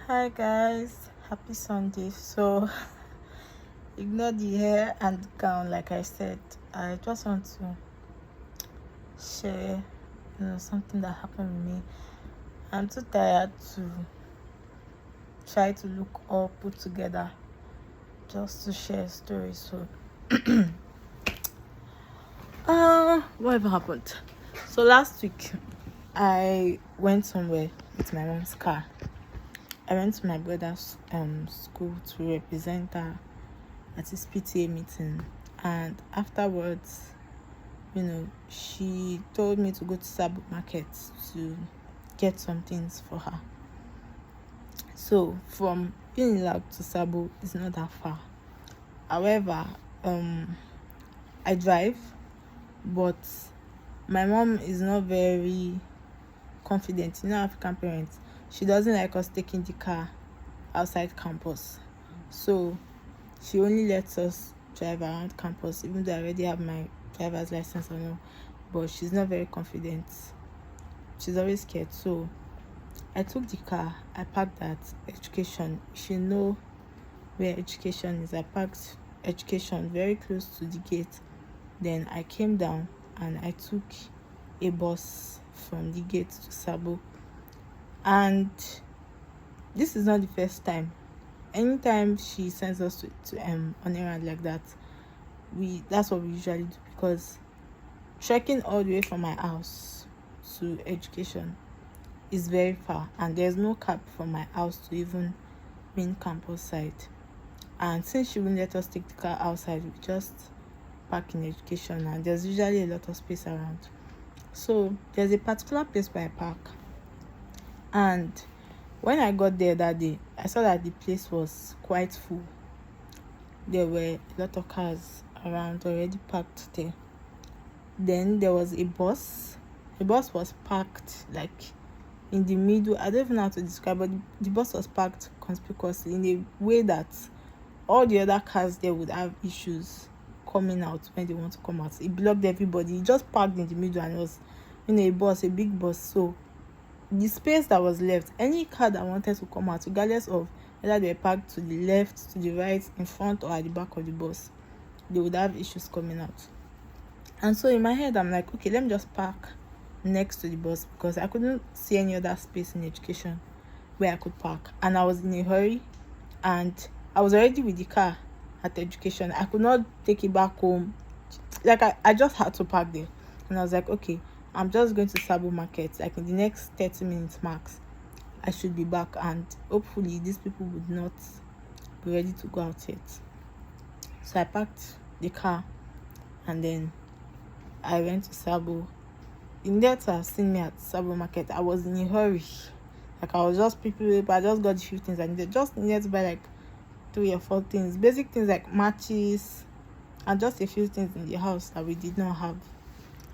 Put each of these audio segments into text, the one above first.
Hi guys, happy Sunday. So, ignore the hair and gown, like I said. I just want to share, something that happened with me. I'm too tired to try to look all put together just to share a story. So, whatever happened? So last week, I went somewhere with my mom's car. I went to my brother's school to represent her at his PTA meeting, and afterwards, she told me to go to Sabo Market to get some things for her. So from Unilag to Sabo is not that far. However, I drive, but my mom is not very confident. African parents, she doesn't like us taking the car outside campus. So she only lets us drive around campus, even though I already have my driver's license and all. But she's not very confident. She's always scared. So I took the car. I parked at education. If you know where education is, I parked education very close to the gate. Then I came down and I took a bus from the gate to Sabo. And this is not the first time. Anytime she sends us to on errand like that, that's what we usually do, because trekking all the way from my house to education is very far, and there's no cab from my house to even main campus side. And since she wouldn't let us take the car outside, we just park in education, and there's usually a lot of space around. So there's a particular place where I park, and when I got there that day, I saw that the place was quite full. There were a lot of cars around already parked there. Then there was a bus. The bus was parked like in the middle. I don't even know how to describe, but the bus was parked conspicuously in a way that all the other cars there would have issues coming out when they want to come out. It blocked everybody. It just parked in the middle, and it was a big bus. So the space that was left, any car that wanted to come out, regardless of whether they were parked to the left, to the right, in front, or at the back of the bus, they would have issues coming out. And so in my head, I'm like, okay, let me just park next to the bus, because I couldn't see any other space in education where I could park, and I was in a hurry, and I was already with the car at education. I could not take it back home. Like I just had to park there, and I was like, okay, I'm just going to Sabo Market. Like in the next 30 minutes max, I should be back, and hopefully these people would not be ready to go out yet. So I parked the car, and then I went to Sabo. In there to have seen me at Sabo Market, I was in a hurry. Like I was just prepared, but I just got the few things I needed. Just needed to buy like 3 or 4 things, basic things like matches, and just a few things in the house that we did not have.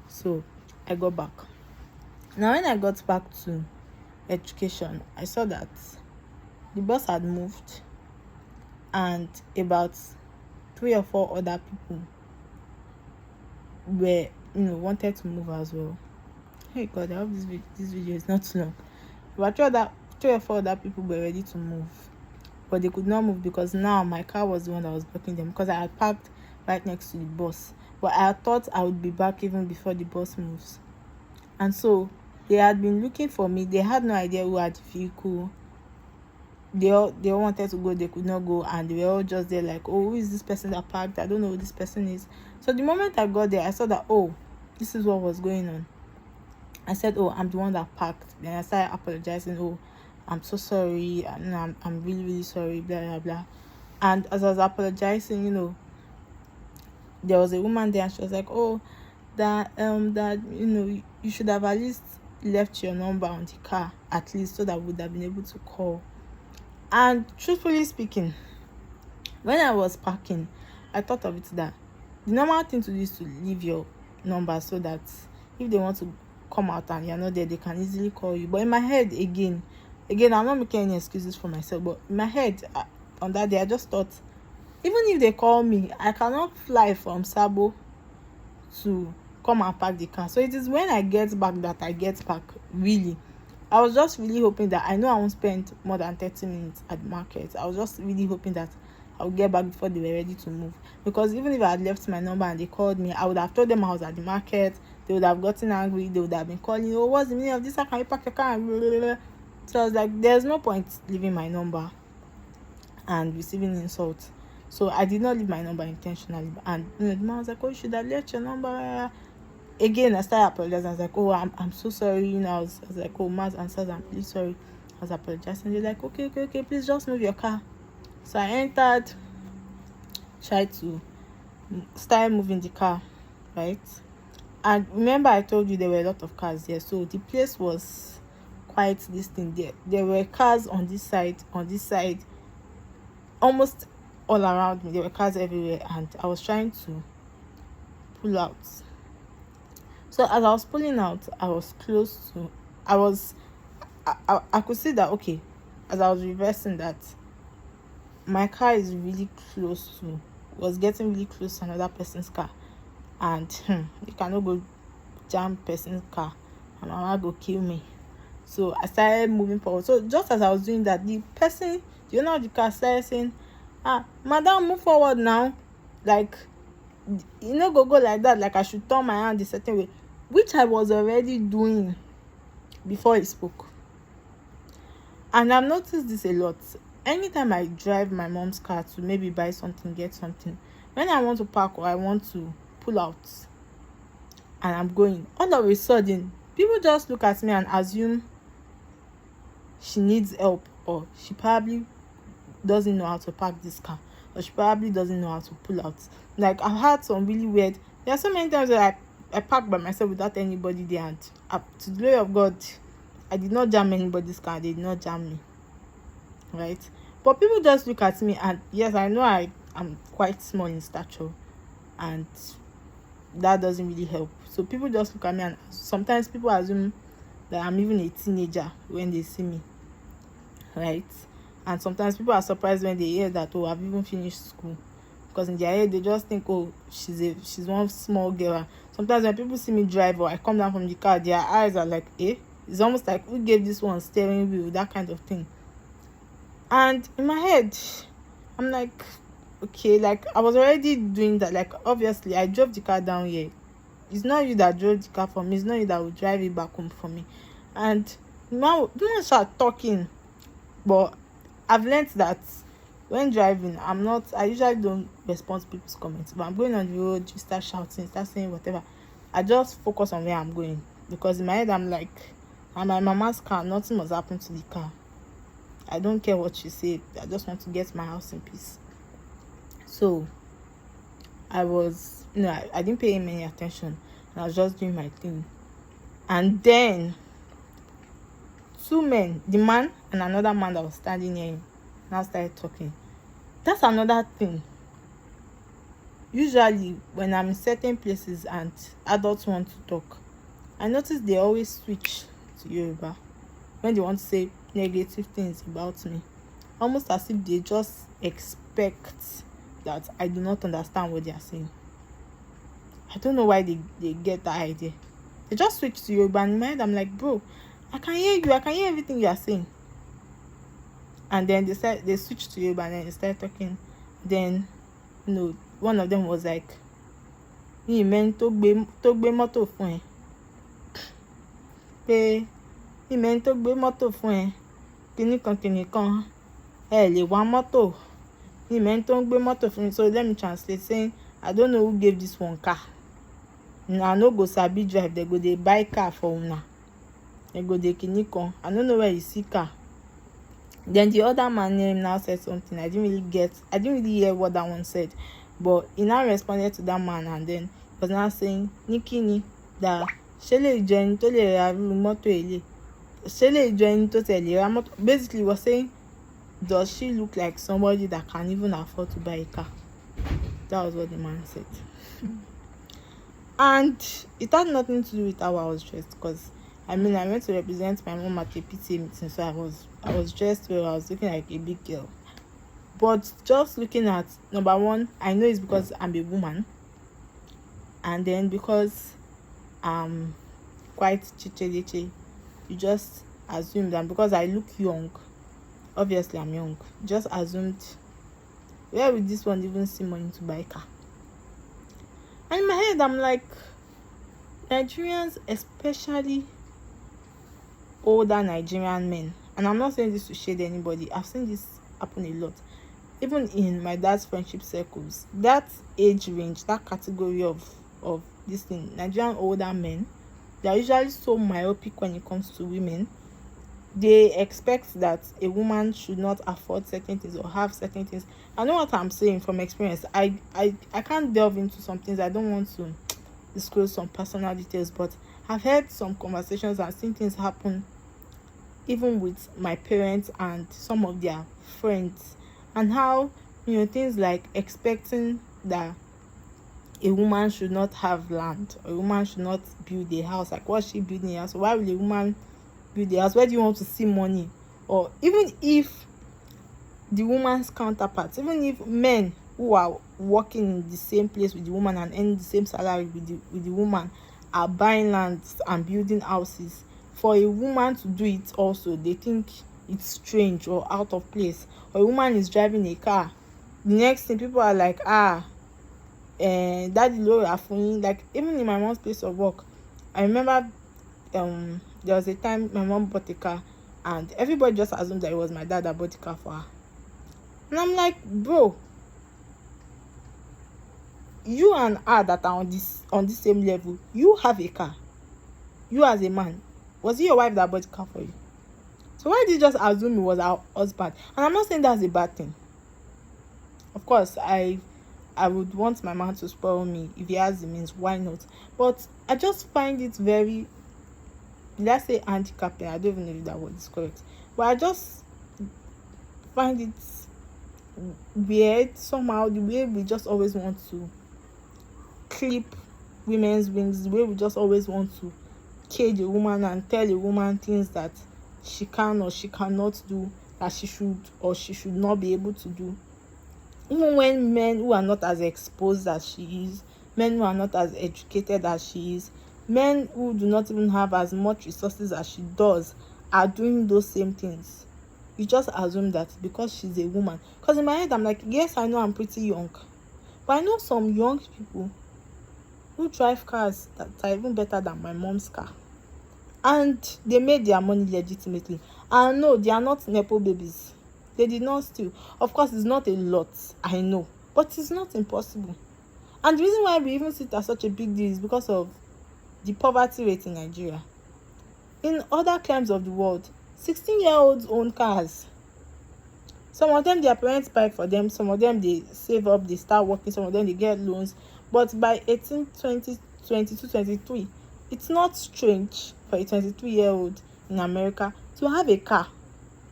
So I got back. Now when I got back to education, I saw that the bus had moved, and about 3 or 4 other people were wanted to move as well. Hey God, I hope this video is not too long. But 3 or 4 other people were ready to move, but they could not move because now my car was the one that was blocking them, because I had parked right next to the bus. But I thought I would be back even before the bus moves. And so they had been looking for me. They had no idea who had the vehicle. They all wanted to go, they could not go, and they were all just there like, oh, who is this person that parked? I don't know who this person is. So the moment I got there, I saw that, oh, this is what was going on. I said, oh, I'm the one that parked. Then I started apologizing. Oh, I'm so sorry. I'm really, really sorry, blah, blah, blah. And as I was apologizing, there was a woman there, and she was like, oh, that you should have at least left your number on the car, at least, so that we would have been able to call. And truthfully speaking, when I was parking, I thought of it that the normal thing to do is to leave your number, so that if they want to come out and you're not there, they can easily call you. But in my head, again, I'm not making any excuses for myself, but in my head, on that day, I just thought, even if they call me, I cannot fly from Sabo to come and park the car. So it is when I get back that I get back, really. I was just really hoping that I know I won't spend more than 30 minutes at the market. I was just really hoping that I would get back before they were ready to move. Because even if I had left my number and they called me, I would have told them I was at the market. They would have gotten angry. They would have been calling, oh, what's the meaning of this? How can you park your car? So I was like, there's no point leaving my number and receiving insults. So I did not leave my number intentionally. And the man was like, oh, you should have left your number. Again, I started apologizing. I was like, oh, I'm so sorry. I was like, oh, Maz answers, I'm really sorry. I was apologizing. They're like, okay, please just move your car. So I entered, tried to start moving the car, right? And remember, I told you there were a lot of cars there. So the place was quite this thing there. There were cars on this side, almost all around me. There were cars everywhere, and I was trying to pull out. So as I was pulling out, I was close to, I could see that, okay, as I was reversing, that my car is really was getting really close to another person's car. And you cannot go jam person's car and mama go kill me. So I started moving forward. So just as I was doing that, the person, the owner of the car, started saying, madam, move forward now. Like, go like that, like I should turn my hand a certain way, which I was already doing before he spoke. And I've noticed this a lot. Anytime I drive my mom's car to maybe buy something, get something, when I want to park or I want to pull out and I'm going, all of a sudden people just look at me and assume she needs help, or she probably doesn't know how to park this car, or she probably doesn't know how to pull out. Like, I've had some really weird, there are so many times that I park by myself without anybody there, and to the glory of God, I did not jam anybody's car. They did not jam me, right? But people just look at me, and yes, I know I'm quite small in stature, and that doesn't really help. So people just look at me, and sometimes people assume that I'm even a teenager when they see me, right? And sometimes people are surprised when they hear that, oh, I've even finished school, because in their head they just think, oh, she's one small girl. Sometimes when people see me drive or I come down from the car, their eyes are like, it's almost like, who gave this one steering wheel, that kind of thing. And in my head, I'm like, okay, like I was already doing that. Like, obviously I drove the car down here. It's not you that drove the car for me. It's not you that will drive it back home for me. And now don't start talking. But I've learned that when driving, I usually don't respond to people's comments. But I'm going on the road, you start shouting, start saying whatever, I just focus on where I'm going. Because in my head, I'm like, I'm my mama's car, nothing must happen to the car. I don't care what she said. I just want to get my house in peace. So I was, I didn't pay him any attention. And I was just doing my thing. And then two men, the man and another man that was standing near him, now started talking. That's another thing. Usually when I'm in certain places and adults want to talk, I notice they always switch to Yoruba when they want to say negative things about me, almost as if they just expect that I do not understand what they are saying. I don't know why they get that idea. They just switch to Yoruba, and in my head I'm like, bro, I can hear you, I can hear everything you are saying. And then they switched to Yoruba, and then they started talking. Then one of them was like, mi men tó gbé mọ́tò fún ẹ, pé mi men tó gbé mọ́tò fún ẹ, kíní kan ẹ lè wá mọ́tò, mi men tó gbé mọ́tò fún mi. So let me translate, saying, I don't know who gave this one car. I no go sabi drive. They go dey buy car for una. They go dey kíní kan. I don't know where you see car. Then the other man named now said something. I didn't really hear what that one said, but he now responded to that man, and then he was now saying, Nikini, that ṣé lè jẹ́ ẹni tó lè ra irú mọ́tò èlé, ṣé lè jẹ́ ẹni tó tẹ̀lé ra mọ́tò. Basically, he was saying, does she look like somebody that can even afford to buy a car? That was what the man said. And it had nothing to do with how I was dressed, because I went to represent my mom at a PTA meeting, so I was dressed well. I was looking like a big girl. But just looking at, number one, I know it's because I'm a woman, and then because I'm quite chiche, you just assumed, and because I look young, obviously I'm young, just assumed, where will this one even see money to buy a car? And in my head, I'm like, Nigerians, especially older Nigerian men, and I'm not saying this to shade anybody, I've seen this happen a lot, even in my dad's friendship circles, that age range, that category of this thing, Nigerian older men, they are usually so myopic when it comes to women. They expect that a woman should not afford certain things or have certain things. I know what I'm saying from experience. I can't delve into some things. I don't want to disclose some personal details, but I've heard some conversations and seen things happen even with my parents and some of their friends, and how, things like expecting that a woman should not have land, or a woman should not build a house. Like, what's she building a house? Why will a woman build a house? Where do you want to see money? Or even if the woman's counterparts, even if men who are working in the same place with the woman and earning the same salary with the woman are buying lands and building houses, for a woman to do it also, they think it's strange or out of place. Or a woman is driving a car, the next thing people are like, daddy low afuni. Like, even in my mom's place of work, I remember there was a time my mom bought a car, and everybody just assumed that it was my dad that bought the car for her. And I'm like, bro, you and her that are on this same level, you have a car. You as a man, was it your wife that bought the car for you? So why did you just assume it was our husband? And I'm not saying that's a bad thing. Of course, I would want my man to spoil me if he has the means. Why not? But I just find it very, let's say, handicapping. I don't even know if that word is correct, but I just find it weird somehow, the way we just always want to clip women's wings, the way we just always want to cage a woman and tell a woman things that she can or she cannot do, that she should or she should not be able to do. Even when men who are not as exposed as she is, men who are not as educated as she is, men who do not even have as much resources as she does, are doing those same things, you just assume that because she's a woman. Because in my head, I'm like, yes, I know I'm pretty young, but I know some young people who drive cars that are even better than my mom's car, and they made their money legitimately. And no, they are not nepo babies. They did not steal. Of course, it's not a lot, I know, but it's not impossible. And the reason why we even see it as such a big deal is because of the poverty rate in Nigeria. In other climes of the world, 16-year-olds own cars. Some of them, their parents buy for them. Some of them, they save up, they start working. Some of them, they get loans. But by 18, 20, 22, 23, it's not strange for a 22-year-old in America to have a car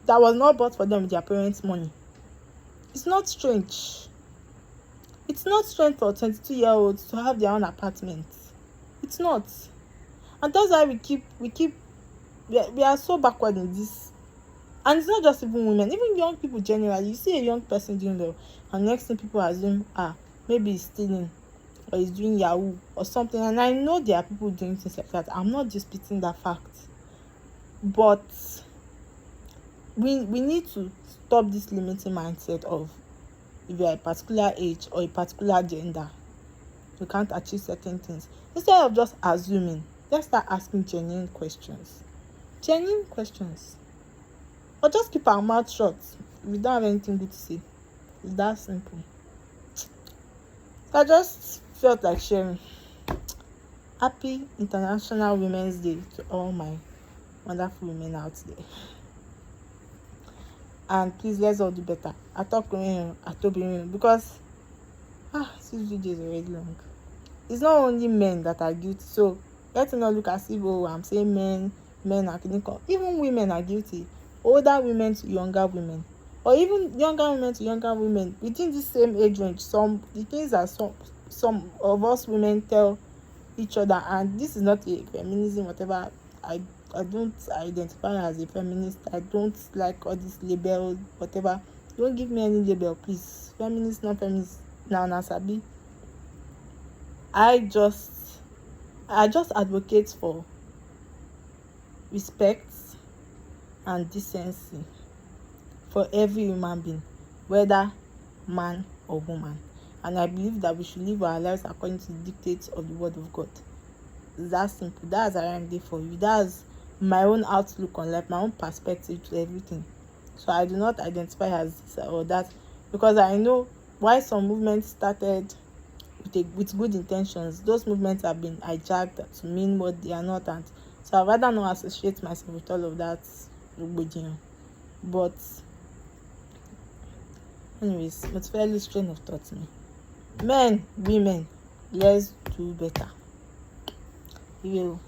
that was not bought for them with their parents' money. It's not strange. It's not strange for 22-year-olds to have their own apartments. It's not. And that's why we are so backward in this. And it's not just even women, even young people generally. You see a young person doing well, and next thing people assume, maybe he's stealing, or he's doing Yahoo or something. And I know there are people doing things like that. I'm not disputing that fact. But we need to stop this limiting mindset of, if you're a particular age or a particular gender, you can't achieve certain things. Instead of just assuming, let's start asking genuine questions. Genuine questions. Or just keep our mouth shut if we don't have anything good to say. It's that simple. I just felt like sharing. Happy International Women's Day to all my wonderful women out there. And please, let's all do better. I talk because this video is already long. It's not only men that are guilty, so let's not look as if I'm saying men are clinical. Even women are guilty. Older women to younger women, or even younger women to younger women within the same age range. The things that some of us women tell each other, and this is not a feminism, whatever. I don't identify as a feminist. I don't like all this label, whatever. Don't give me any label, please. Feminist, not feminist. Now, Sabi. I just advocate for respect, and decency for every human being, whether man or woman. And I believe that we should live our lives according to the dictates of the word of God. It's that simple. That's a remedy for you. That's my own outlook on life, my own perspective to everything. So I do not identify as this or that, because I know why some movements started with good intentions, those movements have been hijacked to mean what they are not. And so I'd rather not associate myself with all of that. But anyways, it's fairly strain of thought me. Men, women, let's do better. You will.